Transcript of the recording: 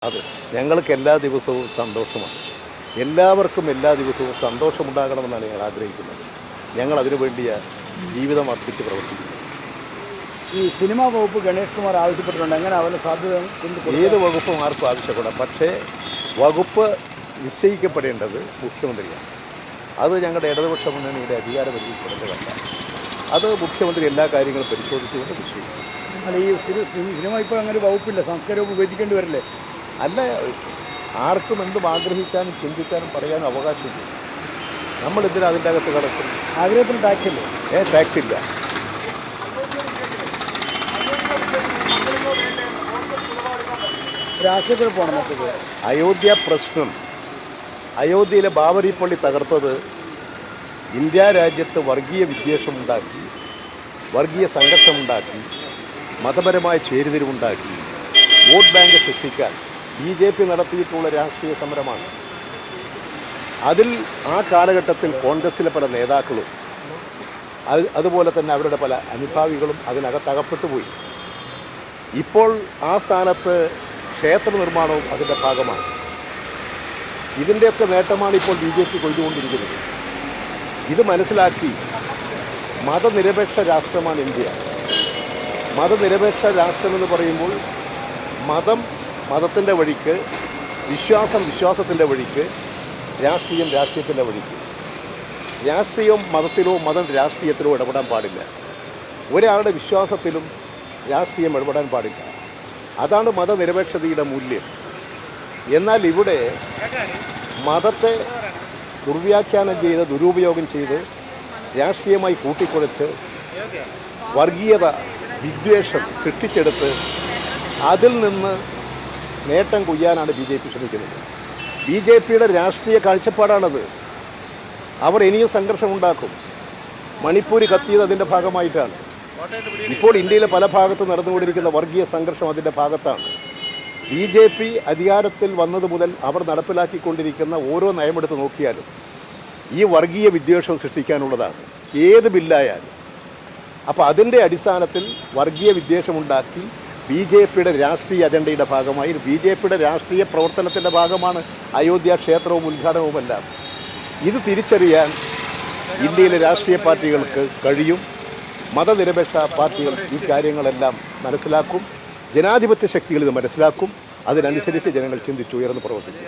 അതെ, ഞങ്ങൾക്ക് എല്ലാ ദിവസവും സന്തോഷമാണ്. എല്ലാവർക്കും എല്ലാ ദിവസവും സന്തോഷമുണ്ടാകണമെന്നാണ് ഞങ്ങൾ ആഗ്രഹിക്കുന്നത്. ഞങ്ങൾ അതിനു വേണ്ടിയ ജീവിതം അർപ്പിച്ച് പ്രവർത്തിക്കുന്നു. ഈ സിനിമാ വകുപ്പ് ഗണേഷ് കുമാർ ആവശ്യപ്പെട്ടിട്ടുണ്ട്. എങ്ങനെ അവന് സാധ്യത ഏത് വകുപ്പും ആർക്കും ആവശ്യപ്പെടാം. പക്ഷേ വകുപ്പ് നിശ്ചയിക്കപ്പെടേണ്ടത് മുഖ്യമന്ത്രിയാണ്. അത് ഞങ്ങളുടെ ഇടതുപക്ഷ മുന്നണിയുടെ അധികാരപരിധിപ്പെടേണ്ടതല്ല. അത് മുഖ്യമന്ത്രി എല്ലാ കാര്യങ്ങളും പരിശോധിച്ചുകൊണ്ട് നിശ്ചയിക്കും. അല്ല, ഈ സിനിമ ഇപ്പോൾ അങ്ങനെ വകുപ്പില്ല, സാംസ്കാരിക വകുപ്പ് ഉപയോഗിക്കേണ്ടി വരില്ലേ? അല്ല, ആർക്കും എന്തും ആഗ്രഹിക്കാനും ചിന്തിക്കാനും പറയാനും അവകാശമില്ല. നമ്മളെന്തിനാ അതിൻ്റെ അകത്ത് കിടക്കുന്നു? ആഗ്രഹത്തിന് ടാക്സ് ഇല്ലേ? ടാക്സ് ഇല്ല. രാഷ്ട്രീയത്തിൽ പോകണം മൊത്തത്തിൽ. അയോധ്യ പ്രശ്നം, അയോധ്യയിലെ ബാബരി പള്ളി തകർത്തത് ഇന്ത്യ രാജ്യത്ത് വർഗീയ വിദ്വേഷമുണ്ടാക്കി, വർഗീയ സംഘർഷമുണ്ടാക്കി, മതപരമായ ചേരിതിരിവുണ്ടാക്കി, വോട്ട് ബാങ്ക് സൃഷ്ടിക്കാൻ BJP നടത്തിയിട്ടുള്ള രാഷ്ട്രീയ സമരമാണ്. അതിൽ ആ കാലഘട്ടത്തിൽ കോൺഗ്രസിലെ പല നേതാക്കളും അതുപോലെ തന്നെ അവരുടെ പല അനുഭാവികളും അതിനകത്തകപ്പെട്ടുപോയി. ഇപ്പോൾ ആ സ്ഥാനത്ത് ക്ഷേത്ര നിർമ്മാണവും അതിൻ്റെ ഭാഗമാണ്. ഇതിൻ്റെയൊക്കെ നേട്ടമാണ് ഇപ്പോൾ BJP കൊയ്തുകൊണ്ടിരിക്കുന്നത്. ഇത് മനസ്സിലാക്കി മതനിരപേക്ഷ രാഷ്ട്രമാണ് ഇന്ത്യ. മതനിരപേക്ഷ രാഷ്ട്രമെന്ന് പറയുമ്പോൾ മതത്തിൻ്റെ വഴിക്ക്, വിശ്വാസത്തിൻ്റെ വഴിക്ക്, രാഷ്ട്രീയം രാഷ്ട്രീയത്തിൻ്റെ വഴിക്ക്. രാഷ്ട്രീയം മതത്തിലോ മതം രാഷ്ട്രീയത്തിലോ ഇടപെടാൻ പാടില്ല. ഒരാളുടെ വിശ്വാസത്തിലും രാഷ്ട്രീയം ഇടപെടാൻ പാടില്ല. അതാണ് മതനിരപേക്ഷതയുടെ മൂല്യം. എന്നാൽ ഇവിടെ മതത്തെ ദുർവ്യാഖ്യാനം ചെയ്ത്, ദുരുപയോഗം ചെയ്ത്, രാഷ്ട്രീയമായി കൂട്ടിക്കുഴച്ച് വർഗീയത, വിദ്വേഷം സൃഷ്ടിച്ചെടുത്ത് അതിൽ നിന്ന് നേട്ടം കൊയ്യാനാണ് BJP ശ്രമിക്കുന്നത്. BJPയുടെ രാഷ്ട്രീയ കാഴ്ചപ്പാടാണത്. അവർ ഇനിയും സംഘർഷമുണ്ടാക്കും. മണിപ്പൂർ കത്തിയത് അതിൻ്റെ ഭാഗമായിട്ടാണ്. ഇപ്പോൾ ഇന്ത്യയിലെ പല ഭാഗത്ത് നടന്നുകൊണ്ടിരിക്കുന്ന വർഗീയ സംഘർഷം അതിൻ്റെ ഭാഗത്താണ്. BJP അധികാരത്തിൽ വന്നത് മുതൽ അവർ നടപ്പിലാക്കിക്കൊണ്ടിരിക്കുന്ന ഓരോ നയമെടുത്ത് നോക്കിയാലും ഈ വർഗീയ വിദ്വേഷം സൃഷ്ടിക്കാനുള്ളതാണ്, ഏത് ബില്ലായാലും. അപ്പോൾ അതിൻ്റെ അടിസ്ഥാനത്തിൽ വർഗീയ വിദ്വേഷമുണ്ടാക്കി BJPയുടെ രാഷ്ട്രീയ അജണ്ടയുടെ ഭാഗമായി, BJPയുടെ രാഷ്ട്രീയ പ്രവർത്തനത്തിൻ്റെ ഭാഗമാണ് അയോധ്യ ക്ഷേത്രവും ഉദ്ഘാടനവുമെല്ലാം. ഇത് തിരിച്ചറിയാൻ ഇന്ത്യയിലെ രാഷ്ട്രീയ പാർട്ടികൾക്ക് കഴിയും. മതനിരപേക്ഷ പാർട്ടികൾ ഈ കാര്യങ്ങളെല്ലാം മനസ്സിലാക്കും. ജനാധിപത്യ ശക്തികൾ ഇത് മനസ്സിലാക്കും. അതിനനുസരിച്ച് ജനങ്ങൾ ചിന്തിച്ചുയർന്ന് പ്രവർത്തിക്കും.